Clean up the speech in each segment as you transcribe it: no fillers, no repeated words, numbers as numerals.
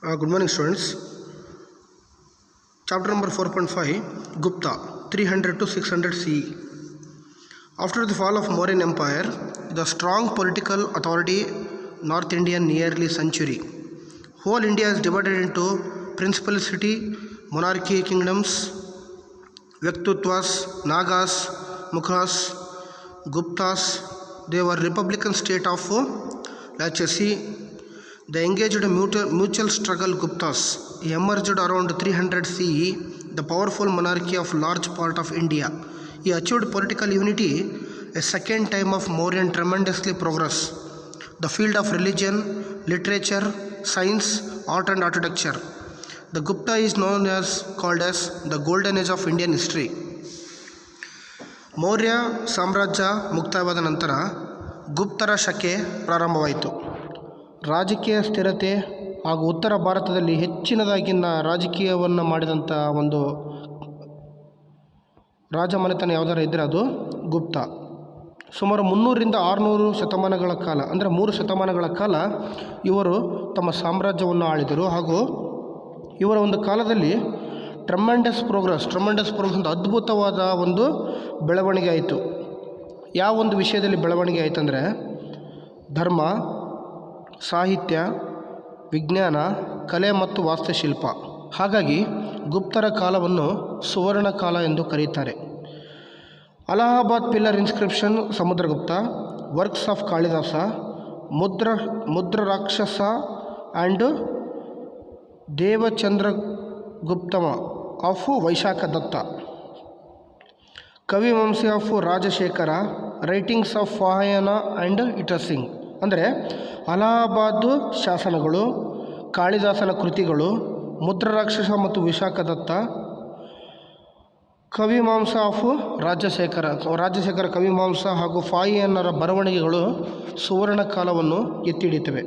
Good morning, students. Chapter number 4.5, Gupta, 300 to 600 CE. After the fall of Mauryan Empire, the strong political authority North Indian nearly century. Whole India is divided into principality, monarchy kingdoms, Vyaktutwas, Nagas, Mukhas, Guptas. They were republican state of Lachesi. They engaged in mutual struggle. Guptas emerged around 300 CE, the powerful monarchy of large part of India. He achieved political unity a second time of Mauryan tremendously progress. The field of religion, literature, science, art and architecture. The Gupta is called as the golden age of Indian history. Maurya ಸಾಮ್ರಾಜ್ಯ ಮುಕ್ತಾಯವಾದ ನಂತರ ಗುಪ್ತರ ಶಕೆ ಪ್ರಾರಂಭವಾಯಿತು. ರಾಜಕೀಯ ಸ್ಥಿರತೆ ಹಾಗೂ ಉತ್ತರ ಭಾರತದಲ್ಲಿ ಹೆಚ್ಚಿನದಾಗಿನ ರಾಜಕೀಯವನ್ನು ಮಾಡಿದಂಥ ಒಂದು ರಾಜಮನೆತನ ಯಾವುದಾರು ಇದ್ದರೆ ಅದು ಗುಪ್ತ. ಸುಮಾರು 300ರಿಂದ 600 ಶತಮಾನಗಳ ಕಾಲ, ಅಂದರೆ 3 ಶತಮಾನಗಳ ಕಾಲ ಇವರು ತಮ್ಮ ಸಾಮ್ರಾಜ್ಯವನ್ನು ಆಳಿದರು. ಹಾಗೂ ಇವರ ಒಂದು ಕಾಲದಲ್ಲಿ ಟ್ರಮೆಂಡಸ್ ಪ್ರೋಗ್ರೆಸ್ ಒಂದು ಅದ್ಭುತವಾದ ಒಂದು ಬೆಳವಣಿಗೆ ಆಯಿತು. ಯಾವ ಒಂದು ವಿಷಯದಲ್ಲಿ ಬೆಳವಣಿಗೆ ಆಯಿತಂದರೆ ಧರ್ಮ, ಸಾಹಿತ್ಯ, ವಿಜ್ಞಾನ, ಕಲೆ ಮತ್ತು ವಾಸ್ತುಶಿಲ್ಪ. ಹಾಗಾಗಿ ಗುಪ್ತರ ಕಾಲವನ್ನು ಸುವರ್ಣ ಕಾಲ ಎಂದು ಕರೆಯುತ್ತಾರೆ. Allahabad pillar inscription Samudragupta, works of Kalidasa, Mudrarakshasa and Devichandraguptam of Vishakhadatta, Kavyamimamsa of Rajashekhara, writings of Fahien and Itsing. ಅಂದರೆ ಅಲಹಾಬಾದ್ ಶಾಸನಗಳು, ಕಾಳಿದಾಸನ ಕೃತಿಗಳು, ಮುದ್ರರಾಕ್ಷಸ ಮತ್ತು ವಿಶಾಖದತ್ತ, ಕವಿಮಾಂಸ ಆಫ್ ರಾಜಶೇಖರ ಕವಿಮಾಂಸ ಹಾಗೂ ಫಾಯಿಯನ್ನರ ಬರವಣಿಗೆಗಳು ಸುವರ್ಣ ಕಾಲವನ್ನು ಎತ್ತಿ ಹಿಡಿಯುತ್ತವೆ.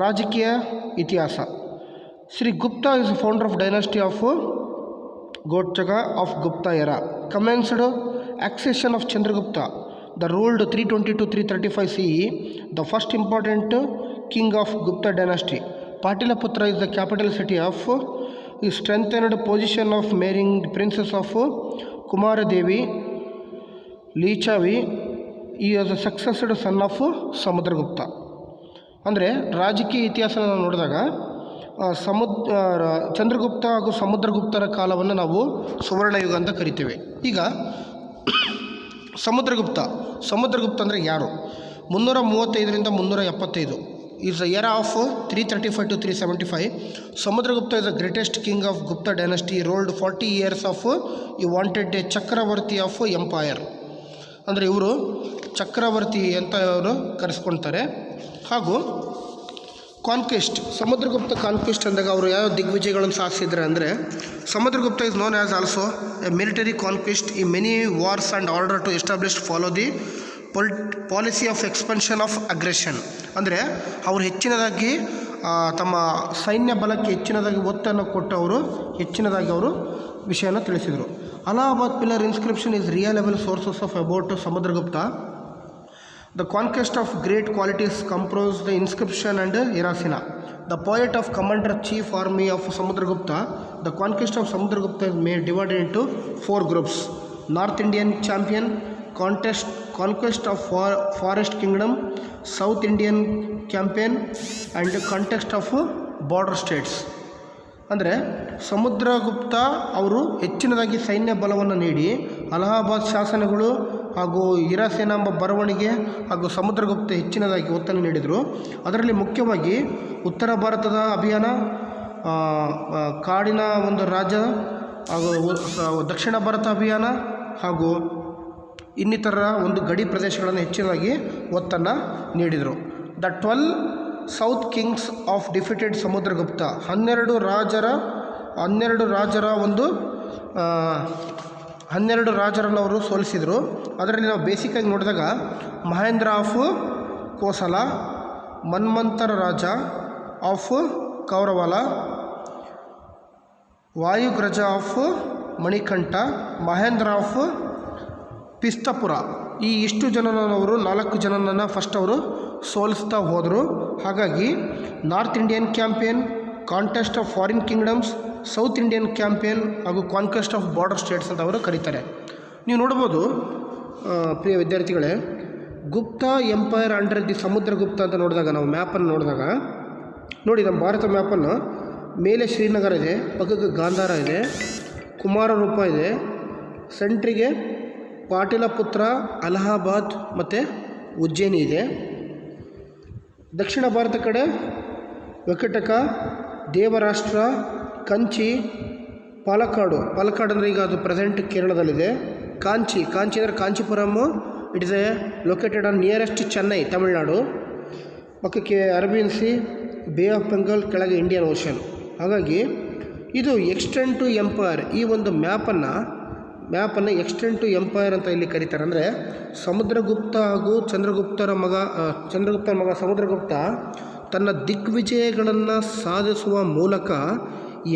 ರಾಜಕೀಯ ಇತಿಹಾಸ. Sri Gupta is founder of dynasty of ಗೋಚಗ of Gupta era. commenced accession of Chandragupta, the ruled 320 to 335 CE, the first important king of Gupta dynasty. Pataliputra is the capital city of his strengthened position of marrying the princess of Kumaradevi Lichavi. He was a successor son of Samudragupta. ಅಂದರೆ ರಾಜಕೀಯ ಇತಿಹಾಸ ನೋಡಿದಾಗ ಚಂದ್ರಗುಪ್ತ ಹಾಗೂ ಸಮುದ್ರಗುಪ್ತರ ಕಾಲವನ್ನು ನಾವು ಸುವರ್ಣಯುಗ ಅಂತ ಕರಿತೇವೆ. ಈಗ ಸಮುದ್ರಗುಪ್ತ ಅಂದರೆ ಯಾರು? 335ರಿಂದ 375 is the year of 335 to 375. Samudragupta is the greatest king of Gupta dynasty. Ruled 40 years of he wanted a chakravarti of empire. ಅಂದರೆ ಇವರು ಚಕ್ರವರ್ತಿ ಅಂತ ಅವರು ಕರೆಸ್ಕೊಳ್ತಾರೆ. ಹಾಗೂ ಕಾನ್ಕ್ವೆಸ್ಟ್, ಸಮುದ್ರಗುಪ್ತ ಕಾನ್ಕ್ವೆಸ್ಟ್ ಅಂದಾಗ ಅವರು ಯಾವ ದಿಗ್ವಿಜಯಗಳನ್ನು ಸಾಧಿಸಿದ್ದಾರೆ ಅಂದರೆ Samudragupta is known as also a military conquest he many wars and order to establish follow the policy of expansion of aggression. ಅಂದರೆ ಅವರು ಹೆಚ್ಚಿನದಾಗಿ ತಮ್ಮ ಸೈನ್ಯ ಬಲಕ್ಕೆ ಹೆಚ್ಚಿನದಾಗಿ ಒತ್ತನ್ನು ಕೊಟ್ಟು ಅವರು ಹೆಚ್ಚಿನದಾಗಿ ಅವರು ವಿಷಯನ ತಿಳಿಸಿದರು. Allahabad pillar inscription is reliable sources of about Samudragupta. The conquest of great qualities compose the inscription and Erasina. The poet of commander-chief army of Samudragupta. The conquest of Samudragupta is made divided into 4 groups. North Indian champion, conquest of forest kingdom, South Indian campaign and conquest of border states. ಅಂದರೆ ಸಮುದ್ರಗುಪ್ತ ಅವರು ಹೆಚ್ಚಿನದಾಗಿ ಸೈನ್ಯ ಬಲವನ್ನು ನೀಡಿ ಅಲಹಾಬಾದ್ ಶಾಸನಗಳು ಹಾಗೂ ಹಿರಾಸೇನ ಎಂಬ ಬರವಣಿಗೆ ಹಾಗೂ ಸಮುದ್ರಗುಪ್ತ ಹೆಚ್ಚಿನದಾಗಿ ಒತ್ತನ್ನು ನೀಡಿದರು. ಅದರಲ್ಲಿ ಮುಖ್ಯವಾಗಿ ಉತ್ತರ ಭಾರತದ ಅಭಿಯಾನ, ಕಾಡಿನ ಒಂದು ರಾಜ್ಯ ಹಾಗೂ ದಕ್ಷಿಣ ಭಾರತ ಅಭಿಯಾನ ಹಾಗೂ ಇನ್ನಿತರ ಒಂದು ಗಡಿ ಪ್ರದೇಶಗಳನ್ನು ಹೆಚ್ಚಿನದಾಗಿ ಒತ್ತನ್ನು ನೀಡಿದರು. The 12 south Kings of defeated Samudragupta. 12 ರಾಜರನ್ನು ಅವರು ಸೋಲಿಸಿದರು. ಅದರಲ್ಲಿ ನಾವು ಬೇಸಿಕ್ಕಾಗಿ ನೋಡಿದಾಗ Mahendra of Kosala, Mantaraja of Kaurala, Vyaghraraja of Manikantha, Mahendra of Pishtapura. ಈ ಇಷ್ಟು ಜನನವರು 4 ಜನನನ್ನು ಫಸ್ಟ್ ಅವರು ಸೋಲಿಸ್ತಾ ಹೋದರು. ಹಾಗಾಗಿ north Indian campaign, contest of foreign kingdoms, south Indian campaign ಹಾಗೂ ಕಾನ್ಕ್ವೆಸ್ಟ್ ಆಫ್ ಬಾರ್ಡರ್ ಸ್ಟೇಟ್ಸ್ ಅಂತ ಅವರು ಕರೀತಾರೆ. ನೀವು ನೋಡ್ಬೋದು ಪ್ರಿಯ ವಿದ್ಯಾರ್ಥಿಗಳೇ, ಗುಪ್ತ ಎಂಪೈರ್ ಅಂಡರ್ ದಿ ಸಮುದ್ರಗುಪ್ತ ಅಂತ ನೋಡಿದಾಗ, ನಾವು ಮ್ಯಾಪನ್ನು ನೋಡಿದಾಗ ನೋಡಿ, ನಮ್ಮ ಭಾರತ ಮ್ಯಾಪನ್ನು ಮೇಲೆ ಶ್ರೀನಗರ ಇದೆ, ಪಕ್ಕಕ್ಕೆ ಗಾಂಧಾರ ಇದೆ, ಕುಮಾರರೂಪ ಇದೆ, ಸೆಂಟ್ರಿಗೆ ಪಾಟೀಲಪುತ್ರ, ಅಲಹಾಬಾದ್ ಮತ್ತು ಉಜ್ಜಯಿನಿ ಇದೆ. ದಕ್ಷಿಣ ಭಾರತ ಕಡೆ ವೆಂಕಟಕ, ದೇವರಾಷ್ಟ್ರ, ಕಂಚಿ, ಪಾಲಕ್ಕಾಡು ಅಂದರೆ ಈಗ ಅದು ಪ್ರೆಸೆಂಟ್ ಕೇರಳದಲ್ಲಿದೆ. ಕಾಂಚಿ ಅಂದರೆ Kanchipuram, it is a located on nearest Chennai, Tamil Nadu. ಪಕ್ಕಕ್ಕೆ Arabian sea, bay of Bengal, ಕೆಳಗೆ ಇಂಡಿಯನ್ ಓಷನ್. ಹಾಗಾಗಿ ಇದು ಎಕ್ಸ್ಟೆಂಡ್ ಟು ಎಂಪೈರ್. ಈ ಒಂದು ಮ್ಯಾಪನ್ನು ಎಕ್ಸ್ಟೆಂಡ್ ಟು ಎಂಪೈರ್ ಅಂತ ಇಲ್ಲಿ ಕರೀತಾರೆ. ಅಂದರೆ ಸಮುದ್ರಗುಪ್ತ ಹಾಗೂ ಚಂದ್ರಗುಪ್ತರ ಮಗ ಸಮುದ್ರಗುಪ್ತ ತನ್ನ ದಿಗ್ವಿಜಯಗಳನ್ನು ಸಾಧಿಸುವ ಮೂಲಕ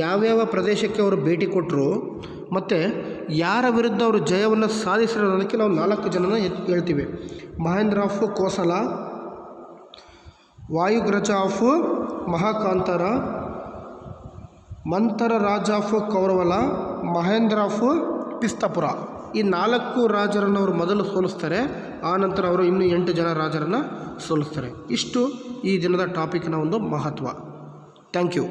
ಯಾವ್ಯಾವ ಪ್ರದೇಶಕ್ಕೆ ಅವರು ಭೇಟಿ ಕೊಟ್ಟರು ಮತ್ತು ಯಾರ ವಿರುದ್ಧ ಅವರು ಜಯವನ್ನು ಸಾಧಿಸಿರೋದಕ್ಕೆ ನಾವು 4 ಜನನ ಹೇಳ್ತೀವಿ. Mahendra of Kosala, Vyaghraraja of Mahakantara, Mantaraja of Kaurala, Mahendra of Pishtapura. ಈ 4 ರಾಜರನ್ನು ಅವರು ಮೊದಲು ಸೋಲಿಸ್ತಾರೆ. ಆನಂತರ ಅವರು ಇನ್ನೂ 8 ಜನ ರಾಜರನ್ನು ಸೋಲಿಸ್ತಾರೆ. ಇಷ್ಟು ಈ ದಿನದ ಟಾಪಿಕ್ನ ಒಂದು ಮಹತ್ವ. Thank you.